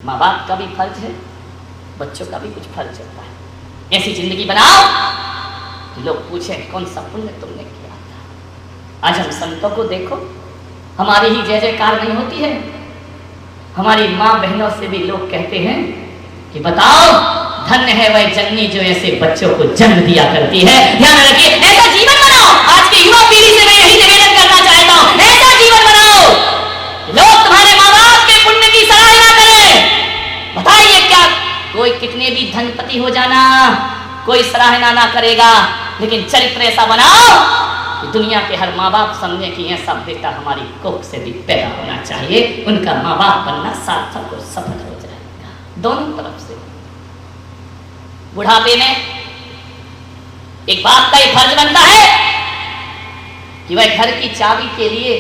माँ बाप का भी फर्ज है, बच्चों का भी कुछ फर्ज होता है। ऐसी जिंदगी बनाओ कि लोग पूछें कौन सा पुण्य तुमने किया था। आज हम संतों को देखो, हमारी ही जय जयकार नहीं होती है, हमारी माँ बहनों से भी लोग कहते हैं कि बताओ धन्य है वह जननी जो ऐसे बच्चों को जन्म दिया करती है। ध्यान रखिए, ऐसा जीवन बनाओ। आज की युवा पीढ़ी से मैं यही निवेदन करना चाहता हूँ, ऐसा जीवन बनाओ लोग तुम्हारे माँ बाप के पुण्य की सराहना करें। बताइए क्या कोई कितने भी धनपति हो जाना, कोई सराहना ना करेगा, लेकिन चरित्र ऐसा बनाओ कि दुनिया के हर माँ बाप समझे कि ऐसा बेटा हमारी कोख से भी पैदा होना चाहिए, उनका माँ बाप बनना सार्थक और सफल हो जाएगा दोनों तरफ से। बुढ़ापे में एक बाप का ही फर्ज बनता है कि वह घर की चाबी के लिए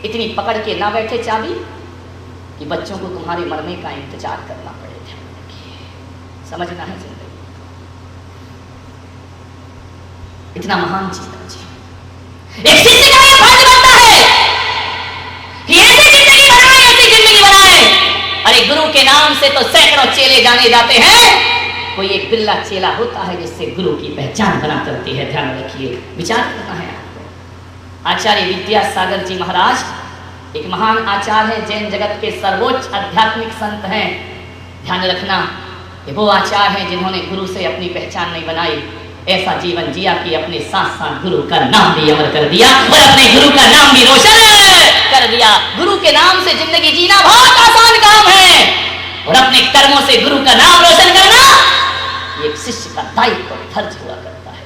इतनी पकड़ के ना बैठे चाबी कि बच्चों को तुम्हारे मरने का इंतजार करना पड़े। समझना है जिंदगी, इतना महान जीवन जी। एक शिष्य का यह फर्ज बनता है कि ऐसी जिंदगी बनाए, ऐसी जिंदगी बनाए। अरे गुरु के नाम से तो सैकड़ों चेले जाने जाते हैं, कोई एक बिरला चेला होता है जिससे गुरु की पहचान बना करती है। ध्यान रखिए, विचार करना है आपको। आचार्य विद्यासागर जी महाराज एक महान आचार्य है, जैन जगत के सर्वोच्च आध्यात्मिक संत हैं। ध्यान रखना, ये वो आचार्य हैं जिन्होंने गुरु से अपनी पहचान नहीं बनाई, ऐसा जीवन जिया कि अपने साथ साथ गुरु का नाम भी अमर कर दिया और अपने गुरु का नाम भी रोशन कर दिया। गुरु के नाम से जिंदगी जीना बहुत आसान काम है और अपने कर्मों से गुरु का नाम रोशन करना एक शिष्य का दायित्व फर्ज हुआ करता है।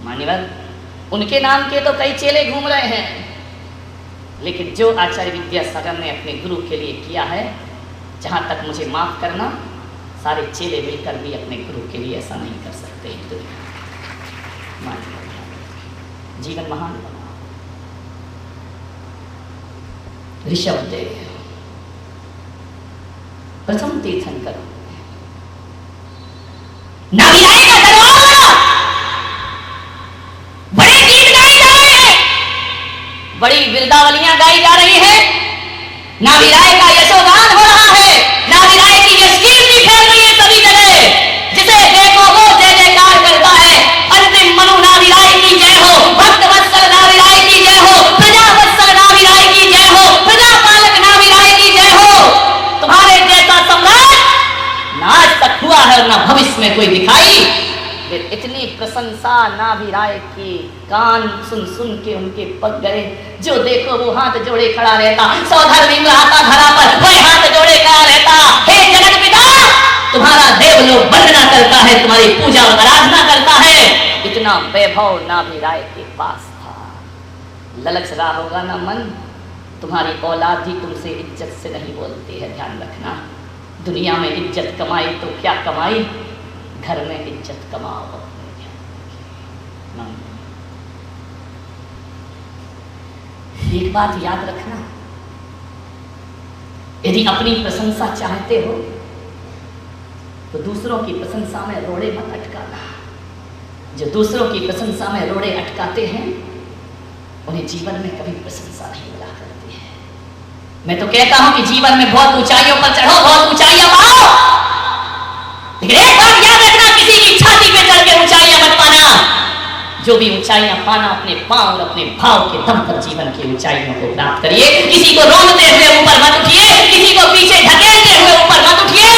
मान्यवर, उनके नाम के तो कई चेले घूम रहे हैं, लेकिन जो आचार्य विद्यासागर ने अपने गुरु के लिए किया है, जहां तक मुझे माफ करना, सारे चेले मिलकर भी अपने गुरु के लिए ऐसा नहीं कर सकते। जीवन महान बना। ऋषभ देव प्रथम तीर्थंकर, नाविराय का दरबार, बड़े गीत गाए जा रहे हैं, बड़ी बिरदावलियां गाई जा रही है, नाविराय का यशोगान हो रहा है, नाविराय की यशकीर्ति फैल रही है सभी जगह। जिसे देखो वो जय जयकार करता है। अंतिम मनु नाविराय की जय हो, भक्त वत्सल नाविराय की जय हो, प्रजा वत्सल नाविराय की जय हो, प्रजा पालक नाविराय की जय हो। तुम्हारे जैसा सम्राट ना आज तक हुआ है और ना भविष्य में कोई दिखाई। इतनी प्रशंसा नाभिराय की, कान सुन सुन के उनके पक गए। जो देखो वो हाथ जोड़े खड़ा रहता, सौधर बिंग आता धरा पर वह हाथ जोड़े खड़ा रहता। हे जगत पिता, तुम्हारा देवलोक वंदना करता है, तुम्हारी पूजा और आराधना करता है। इतना वैभव नाभिराय के पास था। ललच रहा होगा ना मन, तुम्हारी औलाद भी तुमसे इज्जत से नहीं बोलती है। ध्यान रखना, दुनिया में इज्जत कमाई तो क्या कमाई, घर में इज्जत कमाओ अपने। एक बात याद रखना, यदि अपनी प्रशंसा चाहते हो तो दूसरों की प्रशंसा में रोड़े मत अटकाना। जो दूसरों की प्रशंसा में रोड़े अटकाते हैं उन्हें जीवन में कभी प्रशंसा नहीं मिला करती है। मैं तो कहता हूं कि जीवन में बहुत ऊंचाइयों पर चढ़ो, बहुत ऊंचाइयां पाओ, लेकिन एक बात याद रखना, किसी की छाती पे चढ़ के ऊंचाइयां मत पाना। जो भी ऊंचाइयां पाना, अपने पांव और अपने भाव के दम पर जीवन की ऊंचाइयों को प्राप्त करिए। किसी को रोकते हुए ऊपर मत उठिए, किसी को पीछे ढकेलते हुए ऊपर मत उठिए।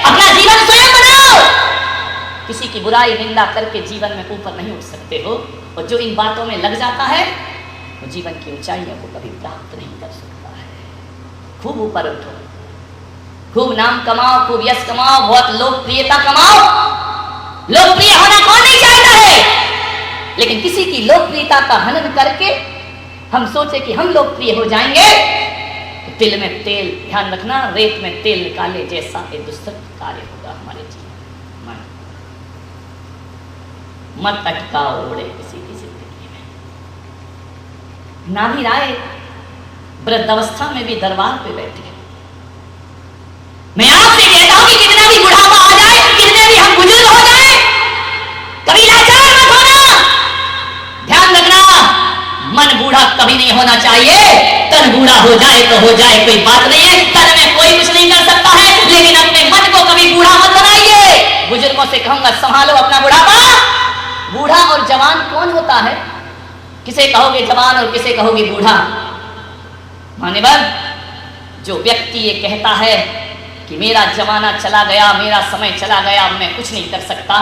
अपना जीवन स्वयं बनाओ। किसी की बुराई निंदा करके जीवन में ऊपर नहीं उठ सकते हो, और जो इन बातों में लग जाता है वो जीवन की ऊंचाइयों को कभी प्राप्त नहीं कर सकता है। खूब ऊपर उठो, खूब नाम कमाओ, खूब यश कमाओ, बहुत लोकप्रियता कमाओ। लोकप्रिय होना कौन नहीं चाहता है, लेकिन किसी की लोकप्रियता का हनन करके हम सोचे कि हम लोकप्रिय हो जाएंगे तो तिल में तेल, ध्यान रखना, रेत में तेल निकाले जैसा एक दुष्ट कार्य होगा हमारे जीवन में। मत अटकाओ रोड़े किसी की जिंदगी में। नाभिराय वृद्धावस्था में भी दरबार पे बैठे। मैं आपसे कहता हूं कि कितना भी बुढ़ापा आ जाए, कितने भी हम बुजुर्ग हो जाए, कभी लाचार मत होना। ध्यान रखना, मन बूढ़ा कभी नहीं होना चाहिए। तन बूढ़ा हो जाए तो हो जाए, कोई बात नहीं है। तन में कोई कुछ नहीं कर सकता है, किसे कहोगे जवान और किसे कहोगे बूढ़ा? मान्यवर, जो व्यक्ति ये कहता है कि मेरा जमाना चला गया, मेरा समय चला गया, मैं कुछ नहीं कर सकता,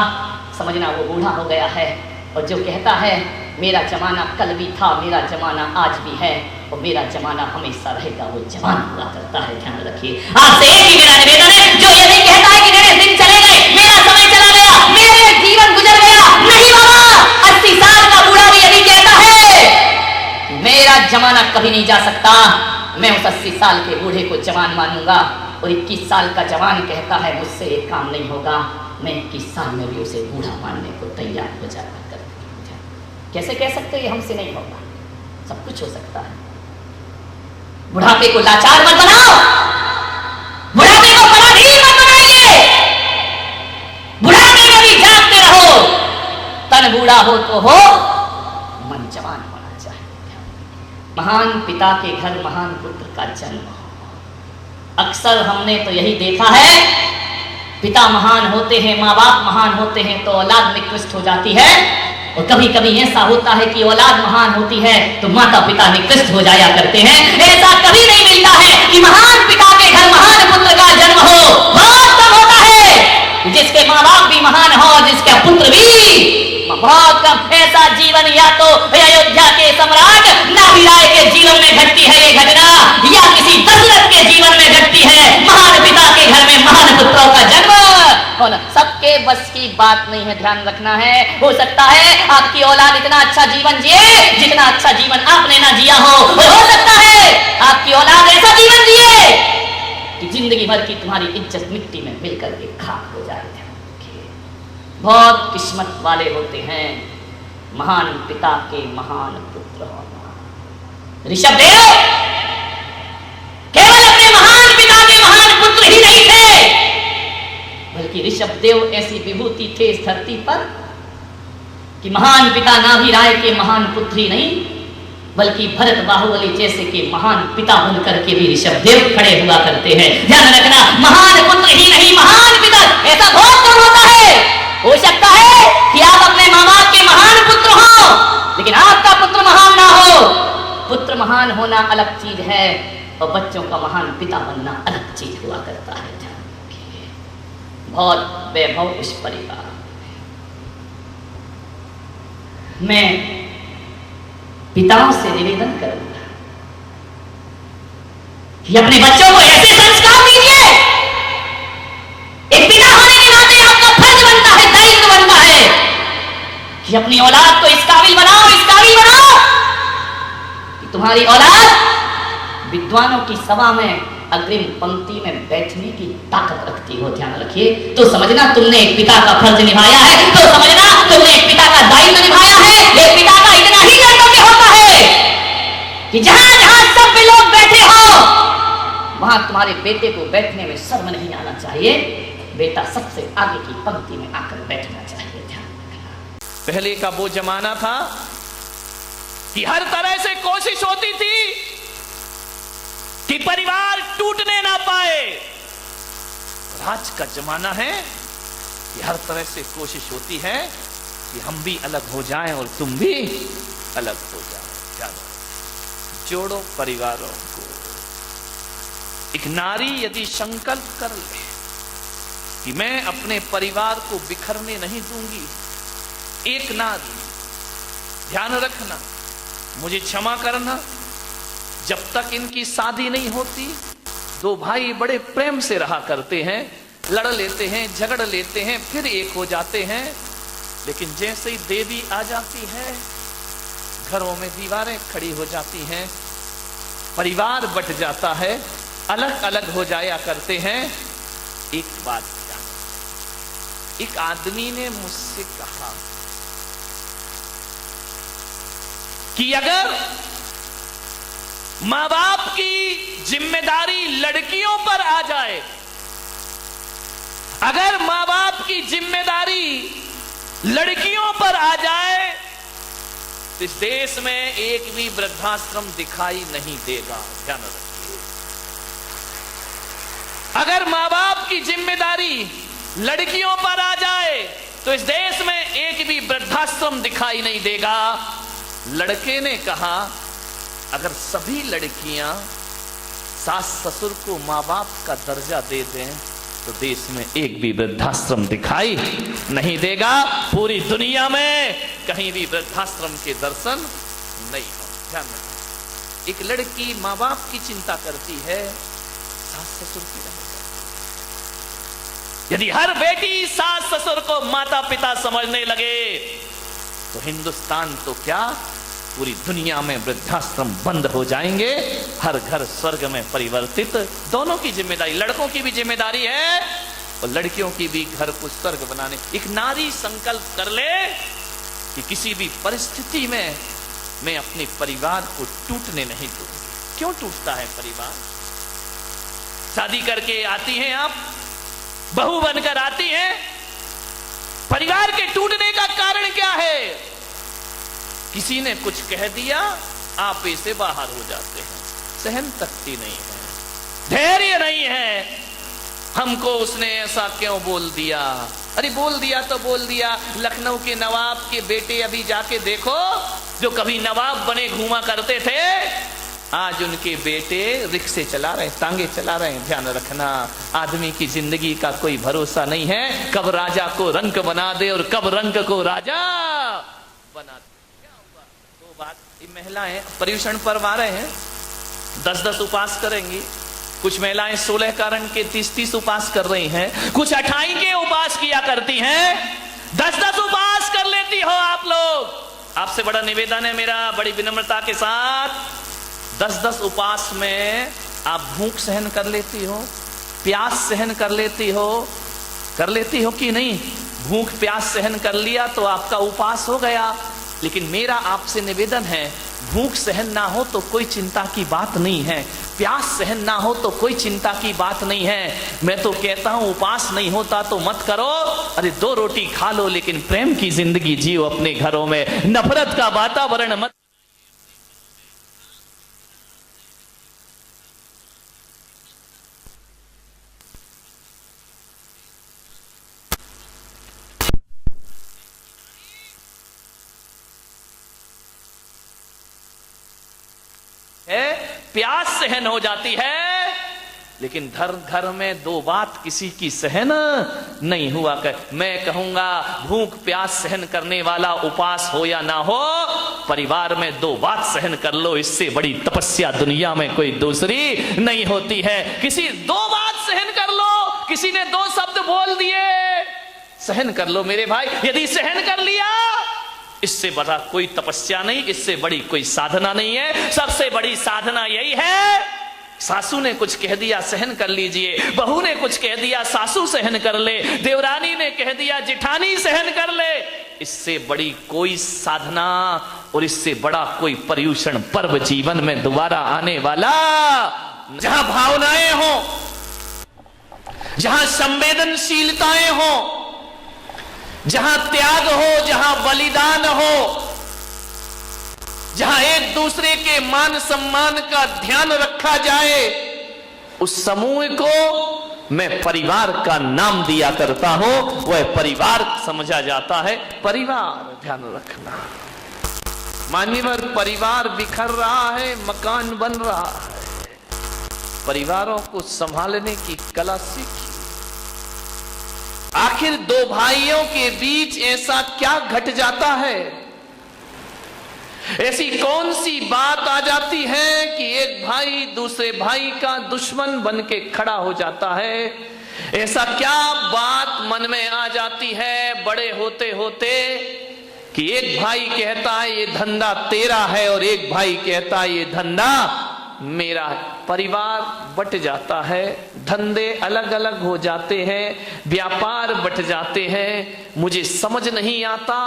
समझना वो बूढ़ा हो गया है। और जो कहता है मेरा जमाना कल भी था, मेरा जमाना आज भी है और मेरा जमाना हमेशा रहेगा, वो जवान हुआ करता है। ध्यान रखिए। आपसे एक ही मेरा निवेदन है, जो ये नहीं कहता है कि मेरे दिन चले गए, मेरा समय चला गया, मेरे जीवन गुजर गया, नहीं बाबा, 80 साल का बूढ़ा भी यही कहता है मेरा जमाना कभी नहीं जा सकता, मैं उस 80 साल के बूढ़े को जवान मानूंगा। और 21 साल का जवान कहता है मुझसे एक काम नहीं होगा, मैं 21 साल में भी उसे बूढ़ा मानने को तैयार हो जाता। कैसे कह सकते हो ये हमसे नहीं होगा? सब कुछ हो सकता है। बुढ़ापे को लाचार मत बनाओ, बुढ़ापे को पराधीन मत बनाइए, बुढ़ापे में भी जागते रहो। तन बूढ़ा हो तो हो, मन जवान होना चाहिए। महान पिता के घर महान पुत्र का जन्म। अक्सर हमने तो यही देखा है, पिता महान होते हैं, माँ बाप महान होते हैं तो औलाद निकृष्ट हो जाती है। और कभी कभी ऐसा होता है कि औलाद महान होती है तो माता पिता निकृष्ट हो जाया करते हैं। ऐसा कभी नहीं मिलता है कि महान पिता के घर महान पुत्र का जन्म हो। बहुत कम होता है जिसके माँ बाप भी महान हो और जिसका पुत्र भी। बहुत कम। ऐसा जीवन या तो अयोध्या के सम्राट नाभिराय के जीवन में घटती है ये घटना, या किसी दशरथ के जीवन में घटती है। महान पिता के घर में महान पुत्रों का जन्म। सबके बस की बात नहीं है, ध्यान रखना है। हो सकता है आपकी औलाद इतना अच्छा जीवन जिए जितना अच्छा जीवन आपने ना जिया हो सकता है आपकी औलाद ऐसा जीवन जिए कि जिंदगी भर की तुम्हारी इज्जत मिट्टी में मिलकर के खाक हो जाए। बहुत किस्मत वाले होते हैं महान पिता के महान पुत्र होना। ऋषभदेव केवल अपने महान पिता के महान पुत्र ही नहीं थे, बल्कि ऋषभदेव ऐसी विभूति थे इस धरती पर कि महान पिता नाभिराय के महान पुत्र ही नहीं बल्कि भरत बाहुबली जैसे के महान पिता बनकर के भी ऋषभदेव खड़े हुआ करते हैं। ध्यान रखना, महान पुत्र ही नहीं महान पिता ऐसा बहुत कम होता है। हो सकता है कि आप अपने माँ बाप के महान पुत्र हो लेकिन आपका पुत्र महान ना हो। पुत्र महान होना अलग चीज है और बच्चों का महान पिता बनना अलग चीज हुआ करता है। बहुत वैभव उस परिवार। मैं पिताओं से निवेदन करूंगा कि अपने बच्चों को ऐसे संस्कार दीजिए। एक पिता होने के नाते आपका फर्ज बनता है, दायित्व बनता है कि अपनी औलाद को इस काबिल बनाओ कि तुम्हारी औलाद विद्वानों की सभा में अग्रिम पंक्ति में बैठने की ताकत रखती हो। ध्यान रखिए। तो समझना तुमने एक पिता का फर्ज निभाया है, तो समझना तुमने एक पिता का दायित्व निभाया है। एक पिता का इतना ही कर्तव्य होता है कि जहां जहां सब लोग बैठे हो वहां तुम्हारे बेटे को बैठने में शर्म नहीं आना चाहिए। बेटा सबसे आगे की पंक्ति में आकर बैठना चाहिए। ध्यान रखना। पहले का वो जमाना था कि हर तरह से कोशिश होती थी कि परिवार टूटने ना पाए। आज का जमाना है कि हर तरह से कोशिश होती है कि हम भी अलग हो जाएं और तुम भी अलग हो जाओ। जोड़ो परिवारों को। एक नारी यदि संकल्प कर ले कि मैं अपने परिवार को बिखरने नहीं दूंगी, एक नारी, ध्यान रखना, मुझे क्षमा करना, जब तक इनकी शादी नहीं होती दो भाई बड़े प्रेम से रहा करते हैं, लड़ लेते हैं, झगड़ लेते हैं, फिर एक हो जाते हैं। लेकिन जैसे ही देवी आ जाती है घरों में दीवारें खड़ी हो जाती हैं, परिवार बट जाता है, अलग अलग हो जाया करते हैं। एक बात जान, एक आदमी ने मुझसे कहा कि अगर मां बाप की जिम्मेदारी लड़कियों पर आ जाए, अगर मां बाप की जिम्मेदारी लड़कियों पर आ जाए तो इस देश में एक भी वृद्धाश्रम दिखाई नहीं देगा। ध्यान रखिए। अगर मां बाप की जिम्मेदारी लड़कियों पर आ जाए तो इस देश में एक भी वृद्धाश्रम दिखाई नहीं देगा। लड़के ने कहा, अगर सभी लड़कियां सास ससुर को माँ बाप का दर्जा दे दें तो देश में एक भी वृद्धाश्रम दिखाई नहीं देगा। पूरी दुनिया में कहीं भी वृद्धाश्रम के दर्शन नहीं हो। ध्यान रखना, एक लड़की माँ बाप की चिंता करती है, सास ससुर की नहीं। यदि हर बेटी सास ससुर को माता पिता समझने लगे तो हिंदुस्तान तो क्या, पूरी दुनिया में वृद्धाश्रम बंद हो जाएंगे, हर घर स्वर्ग में परिवर्तित। दोनों की जिम्मेदारी, लड़कों की भी जिम्मेदारी है और लड़कियों की भी घर को स्वर्ग बनाने। एक नारी संकल्प कर ले कि किसी भी परिस्थिति में मैं अपने परिवार को टूटने नहीं दूंगी। क्यों टूटता है परिवार? शादी करके आती हैं आप, बहू बनकर आती हैं, परिवार के टूटने का कारण क्या है? किसी ने कुछ कह दिया, आप ऐसे बाहर हो जाते हैं। सहन शक्ति नहीं है, धैर्य नहीं है। हमको उसने ऐसा क्यों बोल दिया? अरे बोल दिया तो बोल दिया। लखनऊ के नवाब के बेटे अभी जाके देखो, जो कभी नवाब बने घूमा करते थे, आज उनके बेटे रिक्शे चला रहे, टांगे चला रहे हैं। ध्यान रखना, आदमी की जिंदगी का कोई भरोसा नहीं है, कब राजा को रंक बना दे और कब रंक को राजा बना दे। क्या हुआ? दो बात, ये महिलाएं पर्युषण पर्व आ रहे हैं, 10-10 उपवास करेंगी। कुछ महिलाएं 16 कारण के 30-30 उपवास कर रही हैं, कुछ 28 के उपवास किया करती हैं। 10-10 उपवास कर लेती हो आप लोग। आपसे बड़ा निवेदन है मेरा, बड़ी विनम्रता के साथ, 10-10 उपवास में आप भूख सहन कर लेती हो, प्यास सहन कर लेती हो कि नहीं? भूख प्यास सहन कर लिया तो आपका उपवास हो गया। लेकिन मेरा आपसे निवेदन है, भूख सहन ना हो तो कोई चिंता की बात नहीं है, प्यास सहन ना हो तो कोई चिंता की बात नहीं है। मैं तो कहता हूं उपवास नहीं होता तो मत करो, अरे 2 रोटी खा लो, लेकिन प्रेम की जिंदगी जियो अपने घरों में, नफरत का वातावरण मत। प्यास सहन हो जाती है, लेकिन घर में 2 बात किसी की सहन नहीं हुआ कर। मैं कहूंगा, भूख प्यास सहन करने वाला उपवास हो या ना हो, परिवार में 2 बात सहन कर लो, इससे बड़ी तपस्या दुनिया में कोई दूसरी नहीं होती है। किसी 2 बात सहन कर लो, किसी ने 2 शब्द बोल दिए, सहन कर लो मेरे भाई। यदि सहन कर लिया, इससे बड़ा कोई तपस्या नहीं, इससे बड़ी कोई साधना नहीं है। सबसे बड़ी साधना यही है, सासू ने कुछ कह दिया सहन कर लीजिए, बहू ने कुछ कह दिया सासू सहन कर ले, देवरानी ने कह दिया जिठानी सहन कर ले। इससे बड़ी कोई साधना और इससे बड़ा कोई पर्युषण पर्व जीवन में दोबारा आने वाला। जहां भावनाएं हो, जहां संवेदनशीलताएं हो, जहां त्याग हो, जहां बलिदान हो, जहां एक दूसरे के मान सम्मान का ध्यान रखा जाए, उस समूह को मैं परिवार का नाम दिया करता हूं। वह परिवार समझा जाता है परिवार। ध्यान रखना मान्यवर, परिवार बिखर रहा है, मकान बन रहा है, परिवारों को संभालने की कला सीखी। आखिर 2 भाइयों के बीच ऐसा क्या घट जाता है, ऐसी कौन सी बात आ जाती है कि एक भाई दूसरे भाई का दुश्मन बन के खड़ा हो जाता है? ऐसा क्या बात मन में आ जाती है बड़े होते होते कि एक भाई कहता है ये धंधा तेरा है और एक भाई कहता है ये धंधा मेरा? परिवार बट जाता है, धंधे अलग अलग हो जाते हैं, व्यापार बट जाते हैं। मुझे समझ नहीं आता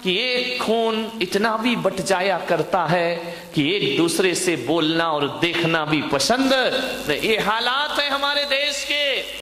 कि एक खून इतना भी बट जाया करता है कि एक दूसरे से बोलना और देखना भी पसंद। ये हालात है हमारे देश के।